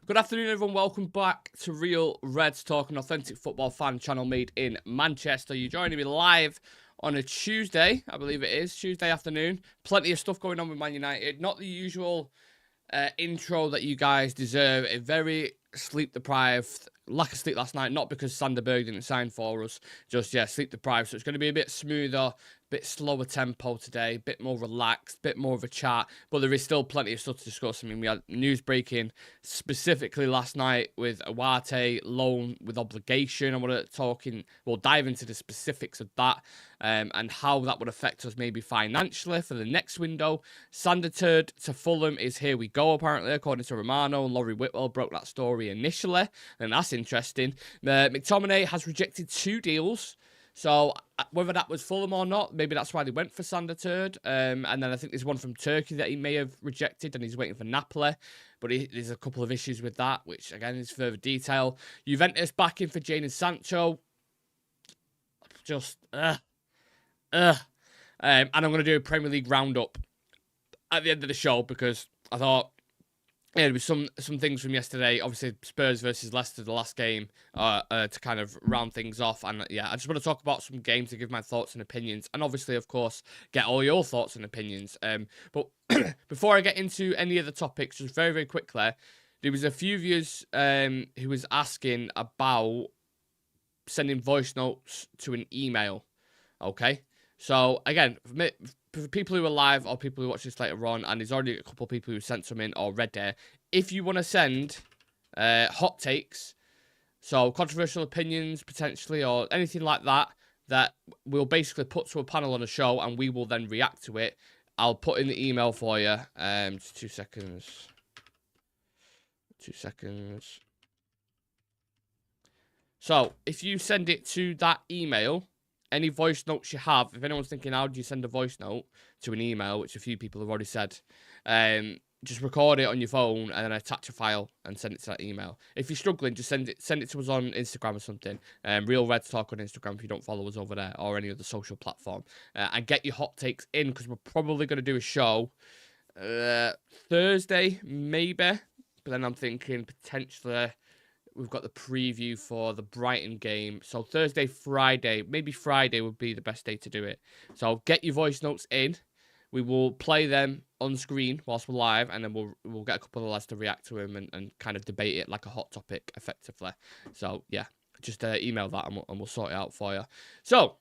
Good afternoon, everyone. Welcome back to Real Reds Talk, an authentic football fan channel made in Manchester. You're joining me live on a Tuesday, I believe it is, Tuesday afternoon. Plenty of stuff going on with Man United. Not the usual intro that you guys deserve. A very sleep-deprived, lack of sleep last night, not because Sander Berge didn't sign for us, just, sleep-deprived. So it's going to be a bit smoother, bit slower tempo today, bit more relaxed, bit more of a chat, but there is still plenty of stuff to discuss. I mean, we had news breaking specifically last night with Ugarte, loan with obligation. I want to we'll dive into the specifics of that and how that would affect us maybe financially for the next window. Sander Berge to Fulham is here we go, apparently, according to Romano. Laurie Whitwell broke that story initially, and that's interesting. Mctominay has rejected 2 deals. So whether that was Fulham or not, maybe that's why they went for Sander Berge. And then I think there's one from Turkey that he may have rejected, and he's waiting for Napoli. But there's a couple of issues with that, which, again, is further detail. Juventus back in for Jadon Sancho. And I'm going to do a Premier League roundup at the end of the show because I thought... yeah, there was some things from yesterday. Obviously, Spurs versus Leicester, the last game, to kind of round things off. And yeah, I just want to talk about some games to give my thoughts and opinions. And obviously, of course, get all your thoughts and opinions. But before I get into any of the topics, just very, very quickly, there was a few viewers who was asking about sending voice notes to an email. Okay? So, again, for people who are live or people who watch this later on, and there's already a couple of people who sent some in already, if you want to send hot takes, so controversial opinions potentially, or anything like that, that we'll basically put to a panel on a show and we will then react to it, I'll put in the email for you. Just 2 seconds. 2 seconds. So, if you send it to that email... any voice notes you have, if anyone's thinking, how do you send a voice note to an email, which a few people have already said, just record it on your phone and then attach a file and send it to that email. If you're struggling, just send it to us on Instagram or something. Real Reds Talk on Instagram if you don't follow us over there, or any other social platform. And get your hot takes in, because we're probably going to do a show Thursday, maybe. But then I'm thinking potentially... we've got the preview for the Brighton game. So Thursday, Friday, maybe Friday would be the best day to do it. So get your voice notes in. We will play them on screen whilst we're live, and then we'll get a couple of lads to react to them and kind of debate it like a hot topic, effectively. So, yeah, just email that and we'll sort it out for you. So,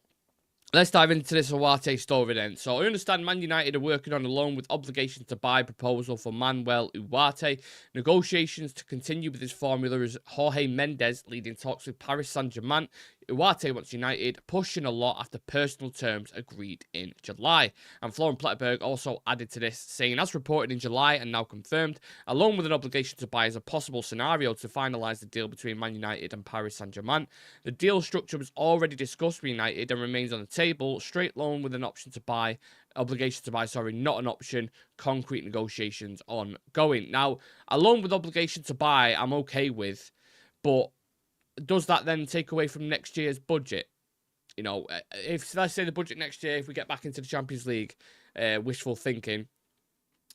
let's dive into this Ugarte story then. So, I understand Man United are working on a loan with obligation to buy proposal for Manuel Ugarte. Negotiations to continue with this formula as Jorge Mendes leading talks with Paris Saint-Germain. Ugarte wants United, pushing a lot after personal terms agreed in July. And Florian Plettenberg also added to this, saying, as reported in July and now confirmed, a loan with an obligation to buy is a possible scenario to finalise the deal between Man United and Paris Saint-Germain. The deal structure was already discussed with United and remains on the table. Straight loan with an option to buy, obligation to buy, not an option. Concrete negotiations ongoing. Now, a loan with obligation to buy, I'm okay with, but does that then take away from next year's budget? You know, if, let's say, the budget next year, if we get back into the Champions League, wishful thinking,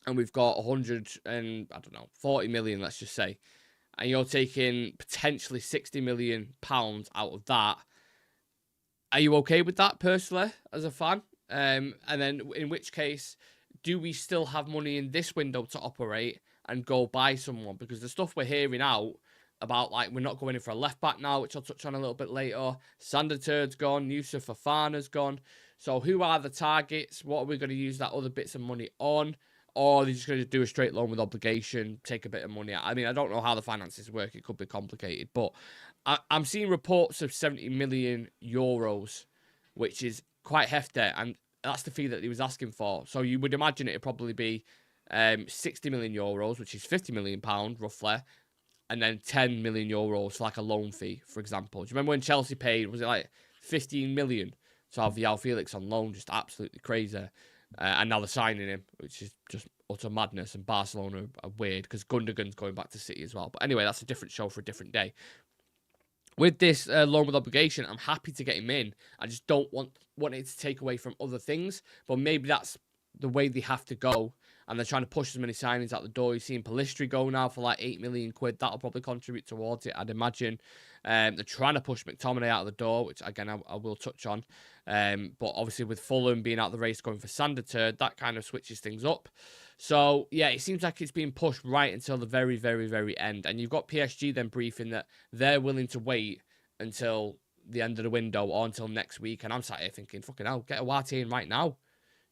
and we've got 40 million, let's just say, and you're taking potentially £60 million out of that, are you okay with that, personally, as a fan? And then, in which case, do we still have money in this window to operate and go buy someone? Because the stuff we're hearing out about, like, we're not going in for a left-back now, which I'll touch on a little bit later. Sander Berge's gone. Yusuf Fofana's gone. So who are the targets? What are we going to use that other bits of money on? Or are they just going to do a straight loan with obligation, take a bit of money out? I mean, I don't know how the finances work. It could be complicated. But I'm seeing reports of 70 million euros, which is quite hefty. And that's the fee that he was asking for. So you would imagine it would probably be 60 million euros, which is £50 million, roughly. And then 10 million euros for like a loan fee, for example. Do you remember when Chelsea paid, was it like 15 million to have João Felix on loan? Just absolutely crazy. And now they're signing him, which is just utter madness. And Barcelona are weird because Gundogan's going back to City as well. But anyway, that's a different show for a different day. With this loan with obligation, I'm happy to get him in. I just don't want it to take away from other things. But maybe that's the way they have to go. and they're trying to push as many signings out the door. You're seeing Pellistri go now for like 8 million quid. That'll probably contribute towards it, I'd imagine. They're trying to push McTominay out of the door, which again I will touch on. But obviously with Fulham being out of the race going for Sander Berge, that kind of switches things up. So yeah, it seems like it's being pushed right until the very, very, very end. And you've got PSG then briefing that they're willing to wait until the end of the window or until next week. And I'm sat here thinking, fucking hell, get Ugarte in right now.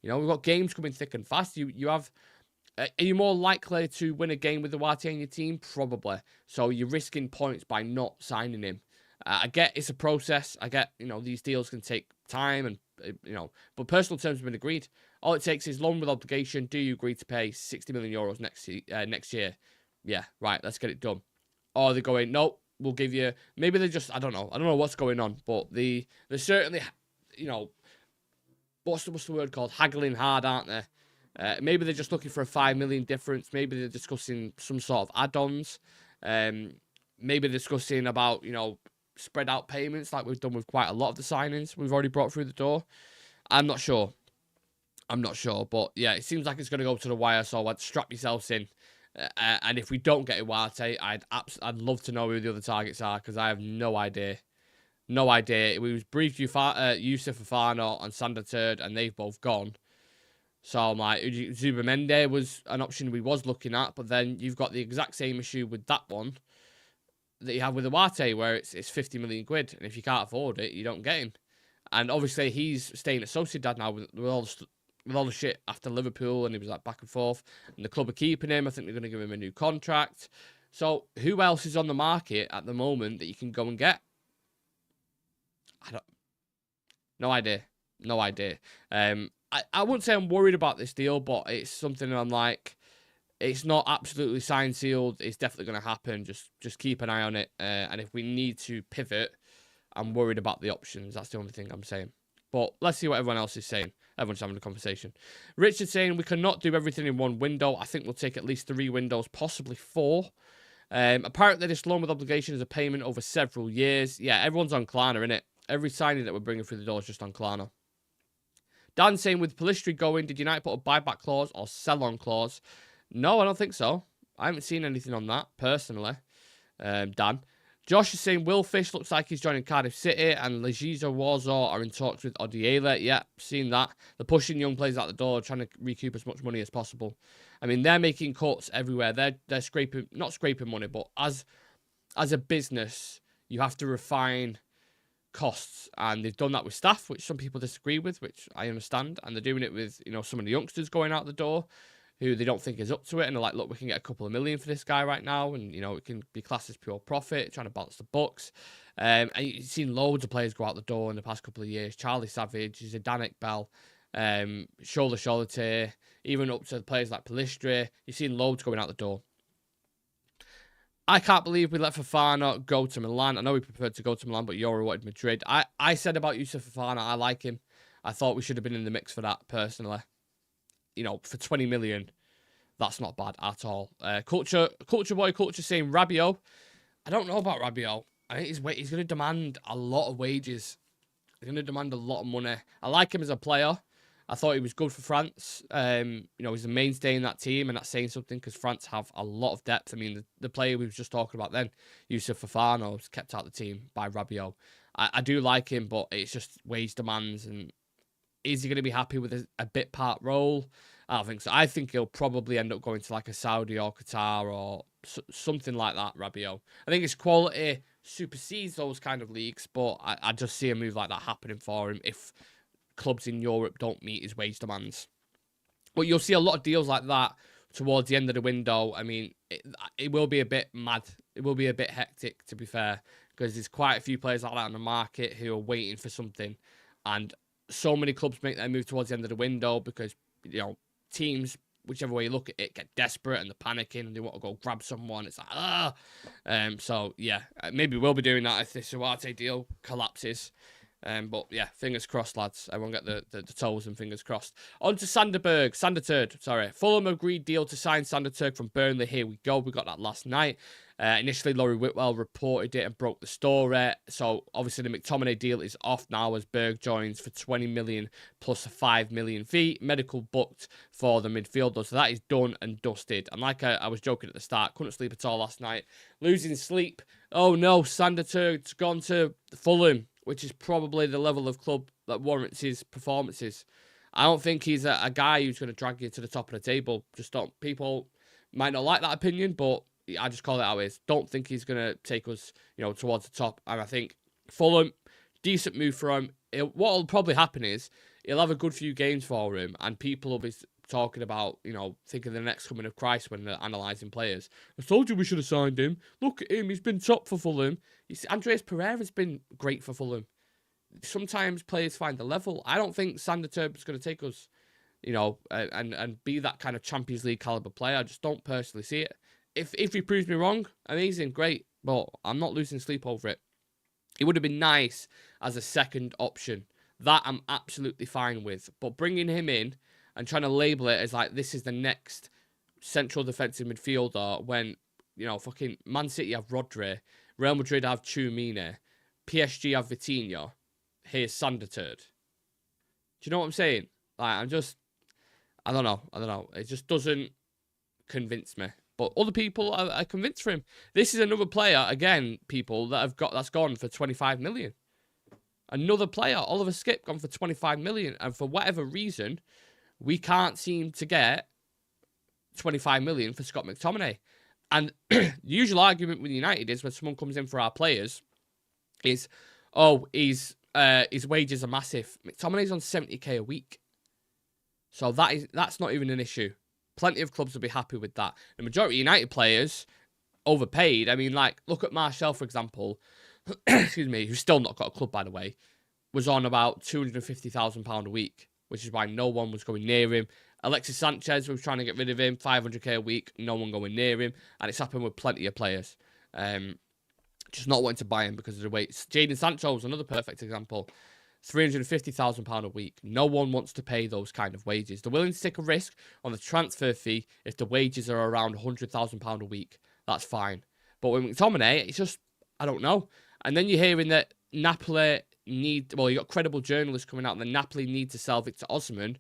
You know, we've got games coming thick and fast. You have... Are you more likely to win a game with Ugarte in your team? Probably. So you're risking points by not signing him. I get it's a process. I get, you know, these deals can take time and, you know, but personal terms have been agreed. All it takes is loan with obligation. Do you agree to pay 60 million euros next year? Yeah, right, let's get it done. Or they're going, nope, we'll give you... Maybe they're just... I don't know what's going on, but they're certainly, you know... What's the word called? Haggling hard, aren't they? Maybe they're just looking for a 5 million difference. Maybe they're discussing some sort of add-ons. Maybe they're discussing about, you know, spread out payments like we've done with quite a lot of the signings we've already brought through the door. I'm not sure. But yeah, it seems like it's going to go to the wire, so I'd strap yourselves in. And if we don't get Ugarte, I'd love to know who the other targets are, because I have no idea. No idea. We was briefed Yusuf Fofana and Sander Berge, and they've both gone. So I'm like, Zubimende was an option we was looking at, but then you've got the exact same issue with that one that you have with Ugarte, where it's 50 million quid, and if you can't afford it, you don't get him. And obviously he's staying at Sociedad now with all the shit after Liverpool, and he was like back and forth, and the club are keeping him. I think they're going to give him a new contract. So who else is on the market at the moment that you can go and get? No idea. I wouldn't say I'm worried about this deal, but it's something I'm like, it's not absolutely signed, sealed. It's definitely going to happen. Just keep an eye on it. And if we need to pivot, I'm worried about the options. That's the only thing I'm saying. But let's see what everyone else is saying. Everyone's having a conversation. Richard saying, we cannot do everything in one window. I think we'll take at least 3 windows, possibly 4. Apparently, this loan with obligation is a payment over several years. Yeah, everyone's on Klarna, innit? Every signing that we're bringing through the door is just on Klarna. Dan saying, with Pellistri going, did United put a buyback clause or sell-on clause? No, I don't think so. I haven't seen anything on that, personally. Dan. Josh is saying, Will Fish looks like he's joining Cardiff City, and Legiza Warsaw are in talks with Odiela. Yeah, seen that. They're pushing young players out the door, trying to recoup as much money as possible. I mean, they're making cuts everywhere. They're scraping, not scraping money, but as a business, you have to refine costs, and they've done that with staff, which some people disagree with, which I understand, and they're doing it with, you know, some of the youngsters going out the door who they don't think is up to it, and they're like, look, we can get a couple of million for this guy right now, and, you know, it can be classed as pure profit, trying to balance the books. And you've seen loads of players go out the door in the past couple of years. Charlie Savage, Zidane Bell, Shola Sholate, even up to players like Pellistri. You've seen loads going out the door. I can't believe we let Fofana go to Milan. I know he preferred to go to Milan, but Euro wanted Madrid. I said about Yusuf Fofana, I like him. I thought we should have been in the mix for that, personally. You know, for 20 million, that's not bad at all. Culture saying Rabiot. I don't know about Rabiot. I think he's going to demand a lot of wages. He's going to demand a lot of money. I like him as a player. I thought he was good for France. You know, he's a mainstay in that team, and that's saying something because France have a lot of depth. I mean, the player we were just talking about then, Yusuf Fofana, was kept out of the team by Rabiot. I do like him, but it's just wage demands. And is he going to be happy with a bit part role? I don't think so. I think he'll probably end up going to like a Saudi or Qatar or something like that, Rabiot. I think his quality supersedes those kind of leagues, but I just see a move like that happening for him if clubs in Europe don't meet his wage demands. But you'll see a lot of deals like that towards the end of the window. I mean, it will be a bit mad. It will be a bit hectic, to be fair, because there's quite a few players like that on the market who are waiting for something. And so many clubs make their move towards the end of the window because, you know, teams, whichever way you look at it, get desperate and they're panicking and they want to go grab someone. It's like, So, yeah, maybe we'll be doing that if this Ugarte deal collapses. But yeah, fingers crossed, lads. Everyone get the toes and fingers crossed. On to Sander Berge. Sander Turd, sorry. Fulham agreed deal to sign Sander Turd from Burnley. Here we go. We got that last night. Initially, Laurie Whitwell reported it and broke the story. So obviously, the McTominay deal is off now as Berge joins for 20 million plus a 5 million fee. Medical booked for the midfielder. So that is done and dusted. And like I was joking at the start, couldn't sleep at all last night. Losing sleep. Oh no, Sander Turd's gone to Fulham, which is probably the level of club that warrants his performances. I don't think he's a guy who's going to drag you to the top of the table. Just don't. People might not like that opinion, but I just call it how it is. Don't think he's going to take us, towards the top. And I think Fulham, decent move for him. What will probably happen is he'll have a good few games for him, and people will be talking about, thinking the next coming of Christ when they're analysing players. I told you we should have signed him. Look at him. He's been top for Fulham. Andreas Pereira's been great for Fulham. Sometimes players find the level. I don't think Sander Turb is going to take us, and be that kind of Champions League caliber player. I just don't personally see it. If he proves me wrong, amazing, great. But I'm not losing sleep over it. It would have been nice as a second option. That I'm absolutely fine with. But bringing him in and trying to label it as like this is the next central defensive midfielder when, fucking Man City have Rodri, Real Madrid have Tchouaméni, PSG have Vitinha, here's Sander Turd. Do you know what I'm saying? Like, I don't know. It just doesn't convince me. But other people are convinced for him. This is another player, again, people, that's gone for 25 million. Another player, Oliver Skip, gone for 25 million. And for whatever reason, we can't seem to get 25 million for Scott McTominay. And the usual argument with United is when someone comes in for our players is, his wages are massive. McTominay's on 70k a week. So that's not even an issue. Plenty of clubs will be happy with that. The majority of United players overpaid. I mean, like, look at Martial, for example. Excuse me, who's still not got a club, by the way, was on about £250,000 a week, which is why no one was going near him. Alexis Sanchez was trying to get rid of him, 500k a week, no one going near him. And it's happened with plenty of players. Just not wanting to buy him because of the weights. Jadon Sancho is another perfect example. £350,000 a week. No one wants to pay those kind of wages. They're willing to take a risk on the transfer fee if the wages are around £100,000 a week. That's fine. But with McTominay, it's just, I don't know. And then you're hearing that Napoli you got credible journalists coming out that Napoli need to sell Victor Osimhen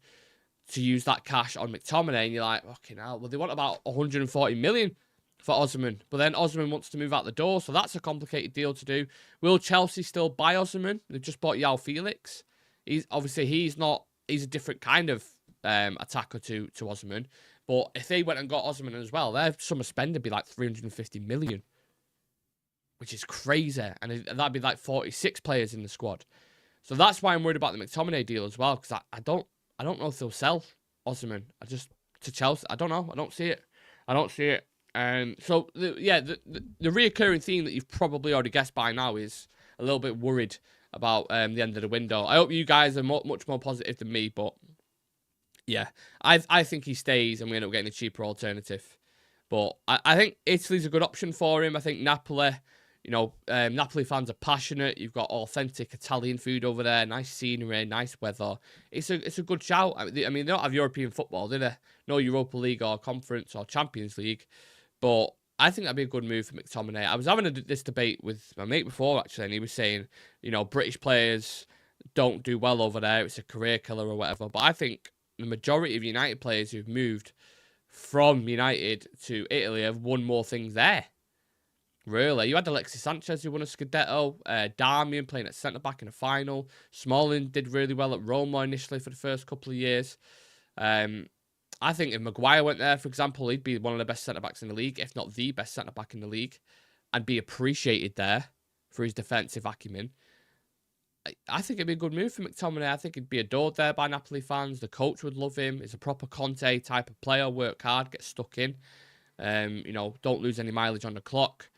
to use that cash on McTominay. And you're like, fucking hell. Well, they want about 140 million for Osimhen. But then Osimhen wants to move out the door, so that's a complicated deal to do. Will Chelsea still buy Osimhen? They've just bought João Felix. He's a different kind of attacker to Osimhen. But if they went and got Osimhen as well, their summer spend would be like 350 million. Which is crazy. And that'd be like 46 players in the squad. So that's why I'm worried about the McTominay deal as well. Because I don't know if they'll sell Osimhen. To Chelsea. I don't know. I don't see it. So the reoccurring theme that you've probably already guessed by now is a little bit worried about the end of the window. I hope you guys are much more positive than me, but yeah, I think he stays and we end up getting a cheaper alternative. But I think Italy's a good option for him. I think Napoli, Napoli fans are passionate. You've got authentic Italian food over there, nice scenery, nice weather. It's a good shout. I mean, they don't have European football, do they? No Europa League or Conference or Champions League. But I think that'd be a good move for McTominay. I was having this debate with my mate before, actually, and he was saying, British players don't do well over there. It's a career killer or whatever. But I think the majority of United players who've moved from United to Italy have won more things there. Really. You had Alexis Sanchez who won a Scudetto. Darmian playing at centre-back in a final. Smalling did really well at Roma initially for the first couple of years. I think if Maguire went there, for example, he'd be one of the best centre-backs in the league, if not the best centre-back in the league, and be appreciated there for his defensive acumen. I think it'd be a good move for McTominay. I think he'd be adored there by Napoli fans. The coach would love him. He's a proper Conte type of player. Work hard, get stuck in. Don't lose any mileage on the clock.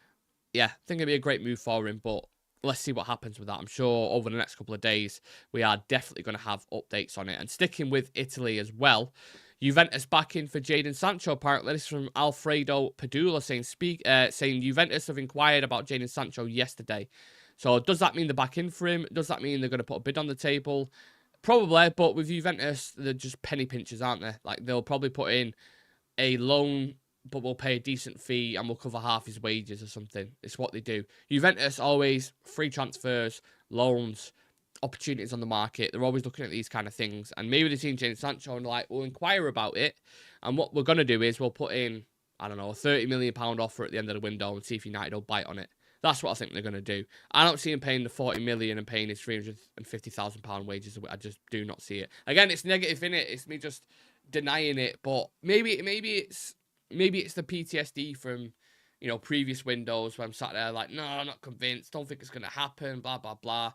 Yeah, I think it'd be a great move for him, but let's see what happens with that. I'm sure over the next couple of days, we are definitely going to have updates on it. And sticking with Italy as well, Juventus back in for Jadon Sancho, apparently. This is from Alfredo Padula saying Juventus have inquired about Jadon Sancho yesterday. So does that mean they're back in for him? Does that mean they're going to put a bid on the table? Probably, but with Juventus, they're just penny pinchers, aren't they? Like, they'll probably put in a loan, but we'll pay a decent fee and we'll cover half his wages or something. It's what they do. Juventus always free transfers, loans, opportunities on the market. They're always looking at these kind of things. And maybe they've seen Jadon Sancho and like, we'll inquire about it. And what we're going to do is we'll put in, I don't know, a £30 million offer at the end of the window and see if United will bite on it. That's what I think they're going to do. I don't see him paying the 40 million and paying his £350,000 wages. I just do not see it. Again, it's negative in it. It's me just denying it. But maybe it's the PTSD from, you know, previous windows where I'm sat there like, no, I'm not convinced. Don't think it's going to happen. Blah blah blah.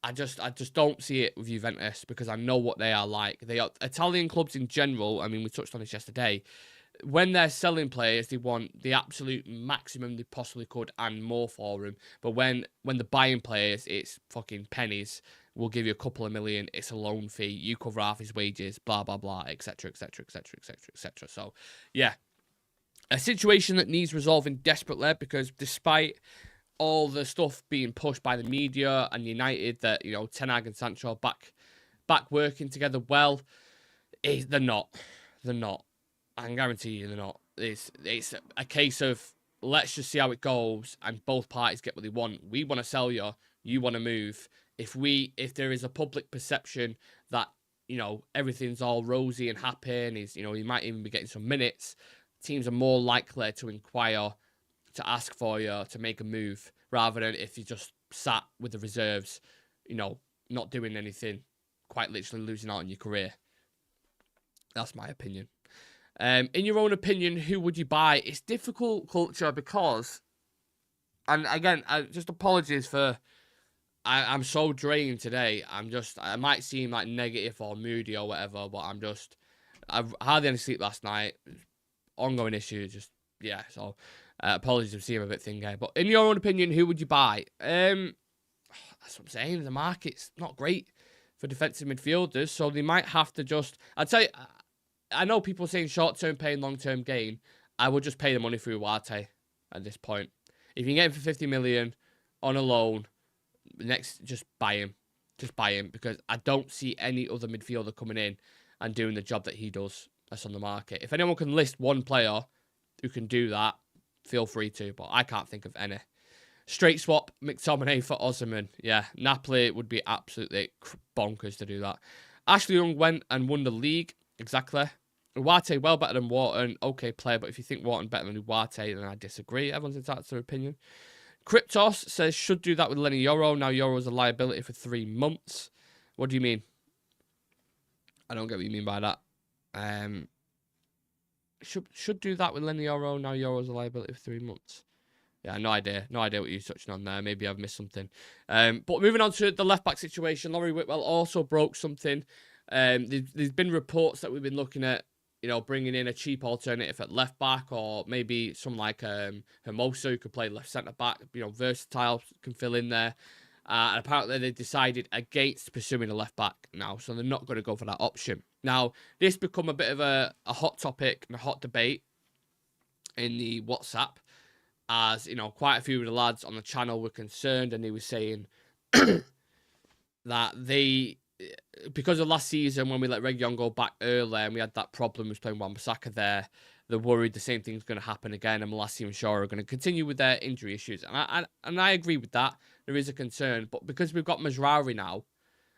I just don't see it with Juventus because I know what they are like. They are Italian clubs in general. I mean, we touched on this yesterday. When they're selling players, they want the absolute maximum they possibly could and more for them. But when they're buying players, it's fucking pennies. We'll give you a couple of million. It's a loan fee. You cover half his wages. Blah blah blah, etc., etc., etc., etc., etc. So, yeah, a situation that needs resolving desperately because despite all the stuff being pushed by the media and United that, you know, Ten Hag and Sancho are back working together well, they're not. They're not. I can guarantee you they're not. It's a case of let's just see how it goes and both parties get what they want. We want to sell you. You want to move. If there is a public perception that, you know, everything's all rosy and happy and you know, he might even be getting some minutes, teams are more likely to inquire, to ask for you, to make a move, rather than if you just sat with the reserves, you know, not doing anything, quite literally losing out on your career. That's my opinion. In your own opinion, who would you buy? It's difficult, Culture, because, and again, just apologies for, I'm so drained today. I might seem like negative or moody or whatever, but I've hardly any sleep last night. Ongoing issues, yeah, so apologies if you see I'm a bit thin here. But in your own opinion, who would you buy? That's what I'm saying. The market's not great for defensive midfielders, so they might have to just, I'd say, I know people saying short-term pain, long-term gain. I would just pay the money for Ugarte at this point. If you can get him for 50 million on a loan, just buy him. Just buy him because I don't see any other midfielder coming in and doing the job that he does that's on the market. If anyone can list one player who can do that, feel free to, but I can't think of any. Straight swap, Mctominay for Osimhen. Yeah, Napoli would be absolutely bonkers to do that. Ashley Young went and won the league. Exactly. Ugarte, well better than Wharton. Okay player, but if you think Wharton better than Ugarte, then I disagree. Everyone's entitled to their opinion. Cryptos says, should do that with Lenny Yoro. Now Yoro's a liability for 3 months. What do you mean? I don't get what you mean by that. Should do that with Lenny Yoro. Now Yoro's a liability for 3 months. Yeah, no idea. No idea what you're touching on there. Maybe I've missed something. But moving on to the left-back situation, Laurie Whitwell also broke something. There's been reports that we've been looking at, you know, bringing in a cheap alternative at left back, or maybe someone like Hermoso who could play left centre back. You know, versatile, can fill in there. And apparently they decided against pursuing a left back now, so they're not going to go for that option. Now, this become a bit of a hot topic and a hot debate in the WhatsApp, as you know, quite a few of the lads on the channel were concerned, and they were saying that because of last season when we let Reguilon go back early and we had that problem with playing Wan-Bissaka there, they're worried the same thing's going to happen again and Malacia and Shaw are going to continue with their injury issues. And I agree with that. There is a concern. But because we've got Mazraoui now,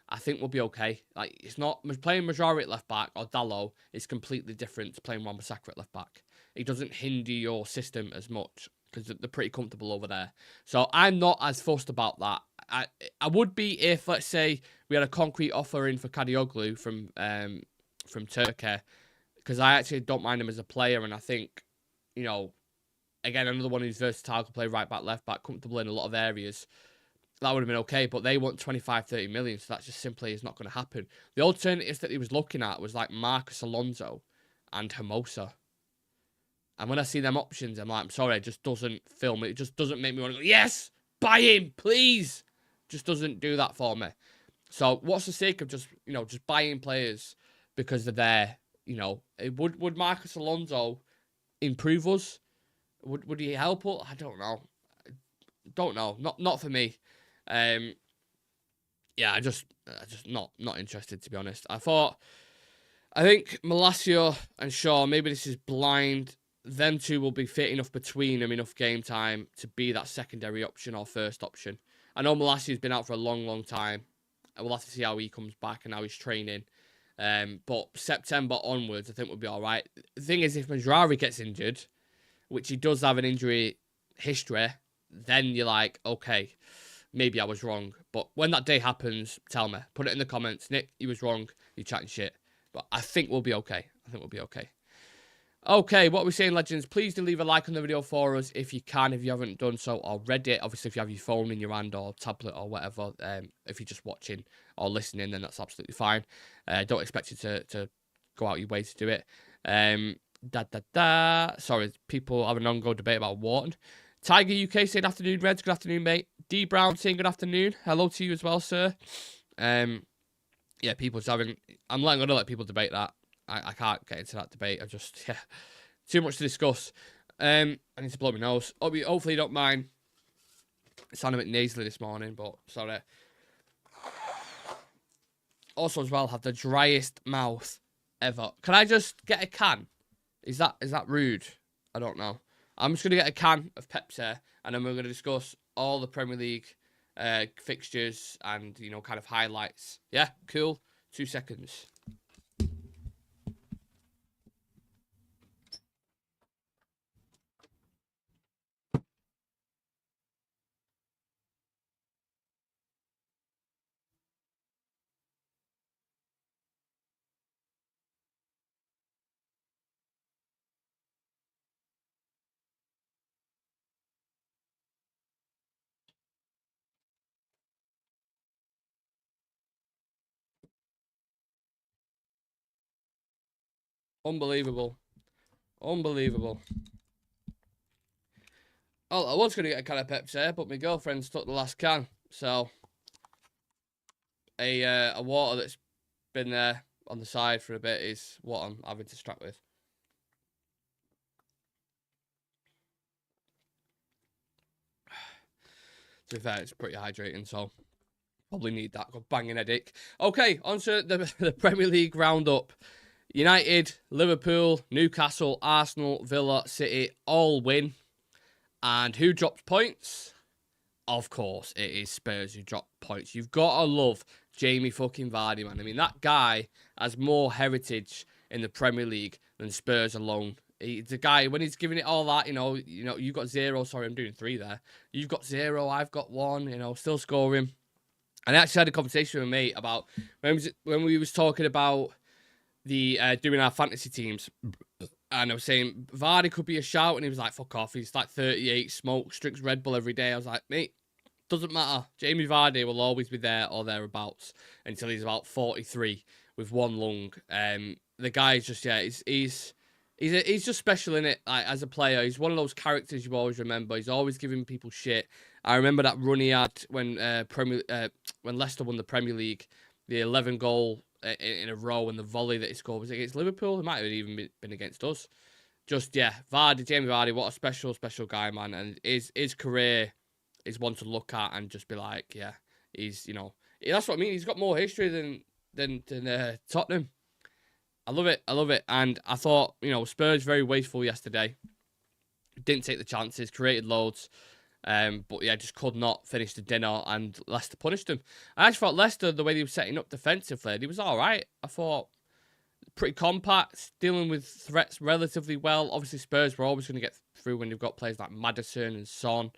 I think we'll be okay. Like, it's not playing Mazraoui at left back or Dalot is completely different to playing Wan-Bissaka at left back. It doesn't hinder your system as much because they're pretty comfortable over there. So I'm not as fussed about that. I would be if, let's say, we had a concrete offer in for Kadioglu from Turkey, because I actually don't mind him as a player, and I think, you know, again, another one who's versatile, can play right back, left back, comfortable in a lot of areas. That would have been okay, but they want 25, 30 million, so that just simply is not going to happen. The alternatives that he was looking at was like Marcus Alonso and Hermosa. And when I see them options, I'm like, I'm sorry, it just doesn't fill me. It just doesn't make me want to go, yes, buy him, please. Just doesn't do that for me. So what's the sake of just buying players because they're there? You know, would Marcus Alonso improve us? Would he help us? I don't know. Not for me. Yeah, I just not interested, to be honest. I think Malacio and Shaw, maybe this is blind. Them two will be fit enough between them, enough game time to be that secondary option or first option. I know Malacia's been out for a long, long time. We'll have to see how he comes back and how he's training. But September onwards, I think we'll be all right. The thing is, if Majrari gets injured, which he does have an injury history, then you're like, okay, maybe I was wrong. But when that day happens, tell me. Put it in the comments. Nick, you was wrong. You're chatting shit. But I think we'll be okay. Okay, what are we saying, legends? Please do leave a like on the video for us if you can, if you haven't done so already. Obviously, if you have your phone in your hand or tablet or whatever, if you're just watching or listening, then that's absolutely fine. Don't expect you to go out your way to do it. Sorry, people have an ongoing debate about Wharton. Tiger UK saying afternoon, Reds. Good afternoon, mate. D Brown saying good afternoon. Hello to you as well, sir. Yeah, people just having. I'm going to let people debate that. I can't get into that debate. Too much to discuss. I need to blow my nose. Hopefully you don't mind. I sound a bit nasally this morning, but sorry. Also, as well, have the driest mouth ever. Can I just get a can? Is that rude? I don't know. I'm just going to get a can of Pepsi, and then we're going to discuss all the Premier League fixtures and, kind of highlights. Yeah, cool. 2 seconds. Unbelievable. Oh, I was going to get a can of Pepsi, but my girlfriend's took the last can. So, a water that's been there on the side for a bit is what I'm having to strap with. To be fair, it's pretty hydrating, so probably need that. Got banging headache. Okay, on to the Premier League roundup. United, Liverpool, Newcastle, Arsenal, Villa, City all win. And who dropped points? Of course, it is Spurs who dropped points. You've got to love Jamie fucking Vardy, man. I mean, that guy has more heritage in the Premier League than Spurs alone. He's a guy, when he's giving it all that, you've got 0. Sorry, I'm doing 3 there. You've got 0, I've got 1, still scoring. And I actually had a conversation with a mate about when we was talking about the doing our fantasy teams. And I was saying, Vardy could be a shout. And he was like, fuck off. He's like 38, smokes, drinks Red Bull every day. I was like, mate, doesn't matter. Jamie Vardy will always be there or thereabouts until he's about 43 with 1 lung. The guy's just, he's just special in it, like, as a player. He's one of those characters you always remember. He's always giving people shit. I remember that run he had when Leicester won the Premier League, the 11 goal in a row, and the volley that he scored was against Liverpool. It might have even been against us. Just, Vardy, Jamie Vardy, what a special special guy, man. And his career is one to look at and just be like, he's, that's what I mean. He's got more history than Tottenham. I love it. And I thought, Spurs very wasteful yesterday. Didn't take the chances, created loads. But just could not finish the dinner, and Leicester punished them. I actually thought Leicester, the way they were setting up defensively, he was all right. I thought pretty compact, dealing with threats relatively well. Obviously, Spurs were always going to get through when you've got players like Maddison and Son.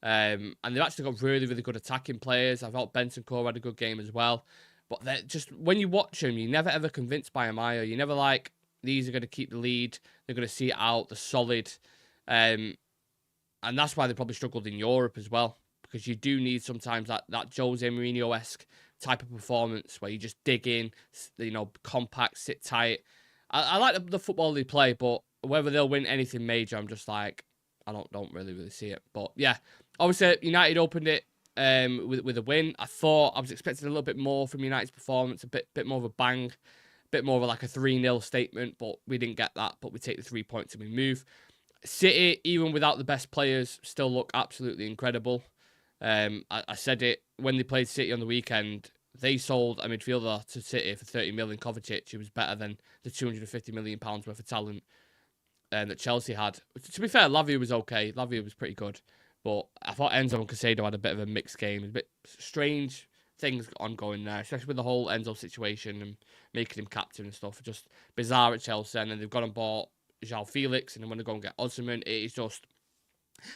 And they've actually got really, really good attacking players. I thought Bentancur had a good game as well. But they're just, when you watch them, you're never ever convinced by them, are you? You're never like, these are going to keep the lead. They're going to see it out. They're solid. And that's why they probably struggled in Europe as well. Because you do need sometimes that Jose Mourinho-esque type of performance where you just dig in, compact, sit tight. I like the football they play, but whether they'll win anything major, I'm just like, I don't really see it. But yeah, obviously United opened it with a win. I was expecting a little bit more from United's performance, a bit more of a bang, a bit more of like a 3-0 statement, but we didn't get that. But we take the 3 points and we move. City, even without the best players, still look absolutely incredible. I said it when they played City on the weekend. They sold a midfielder to City for 30 million, Kovacic, who was better than the 250 million pounds worth of talent that Chelsea had. To be fair, Lavia was okay. Lavia was pretty good. But I thought Enzo and Casado had a bit of a mixed game. A bit strange things ongoing there, especially with the whole Enzo situation and making him captain and stuff. Just bizarre at Chelsea. And then they've gone and bought João Felix, and then when they go and get Osimhen, it is just...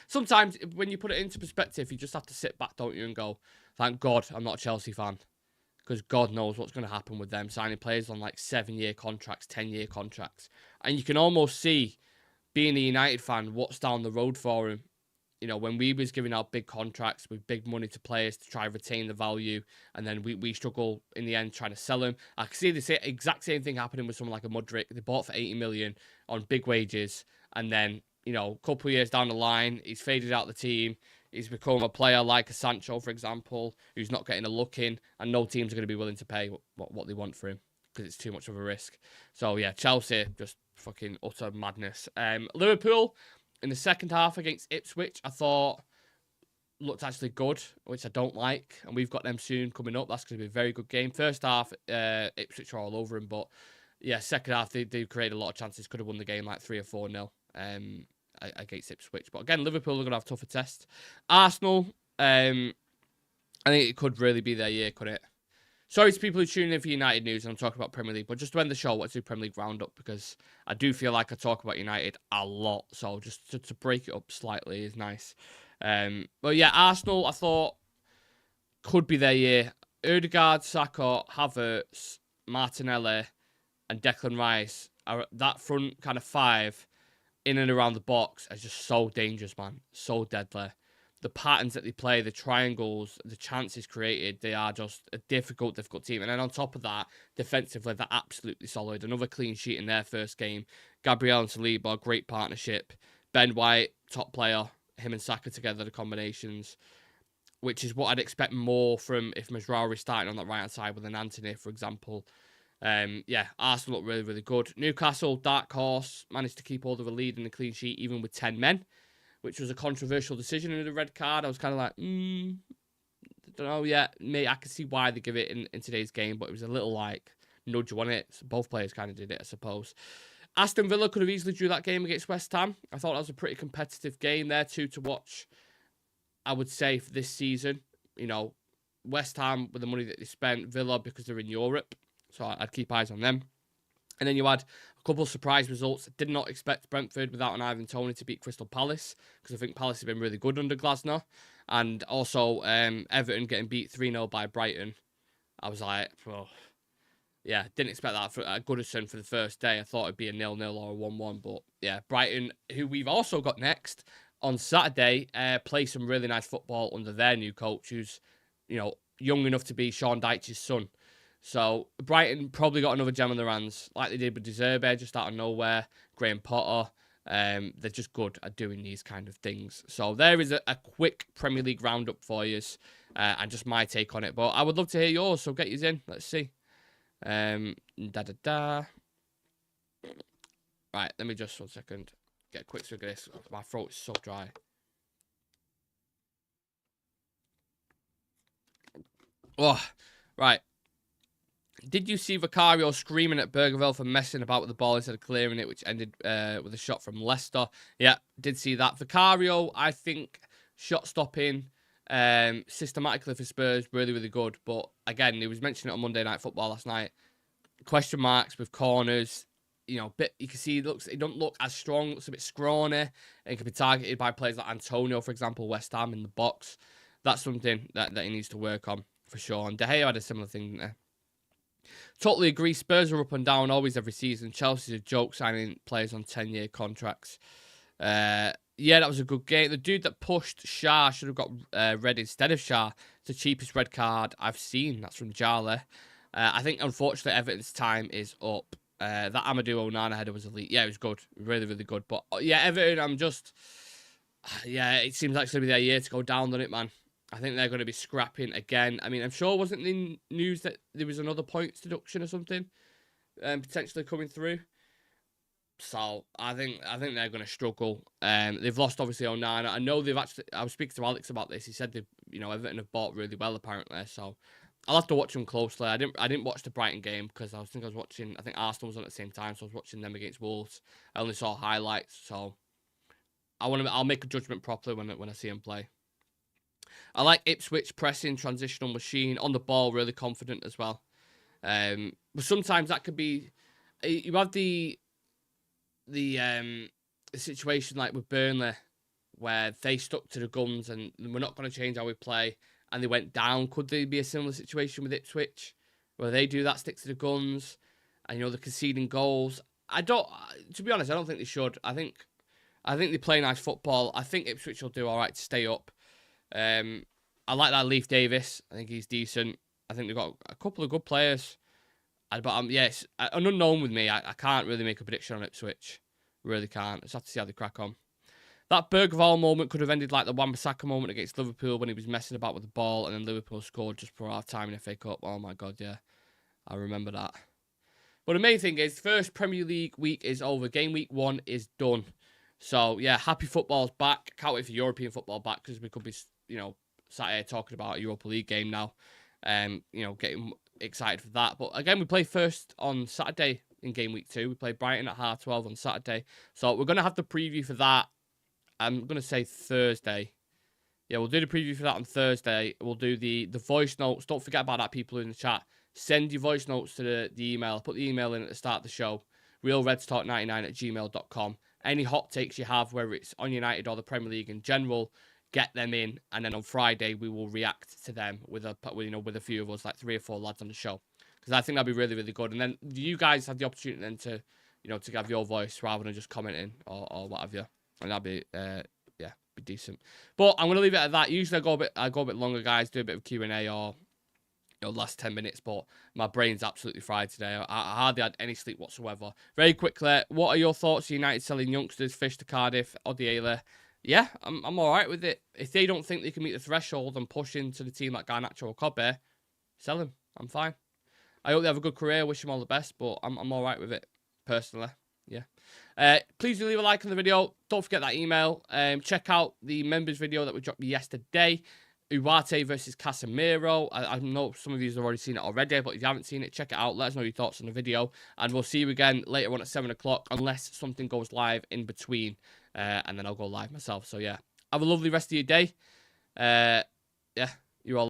Sometimes when you put it into perspective, you just have to sit back, don't you, and go, thank God I'm not a Chelsea fan. Because God knows what's going to happen with them signing players on like 7-year contracts, 10-year contracts. And you can almost see, being a United fan, what's down the road for him. You know, when we was giving out big contracts with big money to players to try and retain the value, and then we struggle in the end trying to sell him. I can see the exact same thing happening with someone like a Mudryk. They bought for 80 million on big wages, and then, you know, a couple of years down the line, he's faded out the team. He's become a player like a Sancho, for example, who's not getting a look in, and no teams are going to be willing to pay what they want for him because it's too much of a risk. So, yeah, Chelsea, just fucking utter madness. Liverpool, in the second half against Ipswich, I thought looked actually good, which I don't like, and we've got them soon coming up. That's going to be a very good game. First half, Ipswich are all over him, but, yeah, second half, they created a lot of chances. Could have won the game like 3 or 4-0. Against Ipswich. But again, Liverpool are going to have tougher tests. Arsenal, I think it could really be their year, could it? Sorry to people who tune in for United news and I'm talking about Premier League, but just to end the show, let's do Premier League roundup because I do feel like I talk about United a lot. So just to break it up slightly is nice. But yeah, Arsenal, I thought, could be their year. Odegaard, Saka, Havertz, Martinelli, and Declan Rice are that front kind of five in and around the box is just so dangerous, man. So deadly. The patterns that they play, the triangles, the chances created, they are just a difficult team. And then on top of that, defensively, they're absolutely solid. Another clean sheet in their first game. Gabriel and Saliba, great partnership. Ben White, top player. Him and Saka together, the combinations. Which is what I'd expect more from if Mazraoui starting on that right-hand side with an Antony, for example. Yeah, Arsenal look really, really good. Newcastle, dark horse, managed to keep all the lead in the clean sheet even with 10 men, which was a controversial decision in the red card. I was kind of like, don't know yet. Mate, I can see why they give it in today's game, but it was a little like nudge on it. So both players kind of did it, I suppose. Aston Villa could have easily drew that game against West Ham. I thought that was a pretty competitive game there too to watch, I would say, for this season. You know, West Ham with the money that they spent, Villa because they're in Europe. So I'd keep eyes on them. And then you had a couple of surprise results. I did not expect Brentford without an Ivan Toney to beat Crystal Palace because I think Palace have been really good under Glasner. And also Everton getting beat 3-0 by Brighton. I was like, oh, yeah, didn't expect that for Goodison for the first day. I thought it'd be a 0-0 or a 1-1. But yeah, Brighton, who we've also got next on Saturday, play some really nice football under their new coach who's, you know, young enough to be Sean Dyche's son. So, Brighton probably got another gem on their hands, like they did with De Zerbi, just out of nowhere. Graham Potter, they're just good at doing these kind of things. So, there is a quick Premier League roundup for you, and just my take on it. But I would love to hear yours, so get yours in. Let's see. Right, let me just, 1 second, get a quick swig of this. My throat is so dry. Oh, right. Did you see Vicario screaming at Bergeville for messing about with the ball instead of clearing it, which ended with a shot from Leicester? Yeah, did see that. Vicario, I think, shot stopping systematically for Spurs, really, really good. But again, he was mentioning it on Monday Night Football last night. Question marks with corners. You know, you can see it don't look as strong, looks a bit scrawny, and can be targeted by players like Antonio, for example, West Ham in the box. That's something that he needs to work on for sure. And De Gea had a similar thing there. Totally agree. Spurs are up and down always every season. Chelsea's a joke signing players on 10-year contracts. Yeah, that was a good game. The dude that pushed Shah should have got red instead of Shah. It's the cheapest red card I've seen. That's from Jale. I think, unfortunately, Everton's time is up. That Amadou Onana header was elite. Yeah, it was good. Really, really good. But, yeah, Everton, I'm just... Yeah, it seems like it's going to be their year to go down, doesn't it, man? I think they're going to be scrapping again. I mean, I'm sure wasn't the news that there was another points deduction or something potentially coming through. So I think they're going to struggle. They've lost obviously Onana. I know they've actually. I was speaking to Alex about this. He said Everton have bought really well apparently. So I'll have to watch them closely. I didn't watch the Brighton game because I was watching. I think Arsenal was on at the same time, so I was watching them against Wolves. I only saw highlights, so I'll make a judgment properly when I see them play. I like Ipswich pressing, transitional machine on the ball, really confident as well. But sometimes that could be. You have the situation like with Burnley, where they stuck to the guns and we're not going to change how we play, and they went down. Could there be a similar situation with Ipswich, where they do that, stick to the guns, and they're conceding goals? To be honest, I don't think they should. I think they play nice football. I think Ipswich will do all right to stay up. I like that Leif Davis. I think he's decent. I think they've got a couple of good players. But yes, an unknown with me. I can't really make a prediction on Ipswich. Really can't. I just have to see how they crack on. That Bergvall moment could have ended like the Wan-Bissaka moment against Liverpool when he was messing about with the ball and then Liverpool scored just before half-time in FA Cup. Oh my God, yeah. I remember that. But the main thing is, first Premier League week is over. Game week 1 is done. So, yeah, happy football's back. Can't wait for European football back because we could be, sat here talking about a Europa League game now. Getting excited for that. But again, we play first on Saturday in game week 2. We play Brighton at 12:30 on Saturday. So we're going to have the preview for that. I'm going to say Thursday. Yeah, we'll do the preview for that on Thursday. We'll do the voice notes. Don't forget about that, people in the chat. Send your voice notes to the email. Put the email in at the start of the show. realredstalk99@gmail.com. Any hot takes you have, whether it's on United or the Premier League in general, get them in, and then on Friday we will react to them with a few of us, like 3 or 4 lads on the show, because I think that'd be really, really good. And then you guys have the opportunity then to have your voice rather than just commenting or what have you, and that'd be be decent. But I'm gonna leave it at that. Usually I go a bit longer, guys. Do a bit of Q&A or last 10 minutes, but my brain's absolutely fried today. I hardly had any sleep whatsoever. Very quickly, what are your thoughts? United selling youngsters, Fish to Cardiff, Odiela? Yeah, I'm all right with it. If they don't think they can meet the threshold and push into the team like Garnacho or Kobe, sell them. I'm fine. I hope they have a good career. Wish them all the best, but I'm all right with it, personally. Yeah. Please do leave a like on the video. Don't forget that email. Check out the members video that we dropped yesterday. Ugarte versus Casemiro. I know some of you have already seen it already, but if you haven't seen it, check it out. Let us know your thoughts on the video. And we'll see you again later on at 7 o'clock, unless something goes live in between. And then I'll go live myself. So, yeah. Have a lovely rest of your day. Yeah, you all.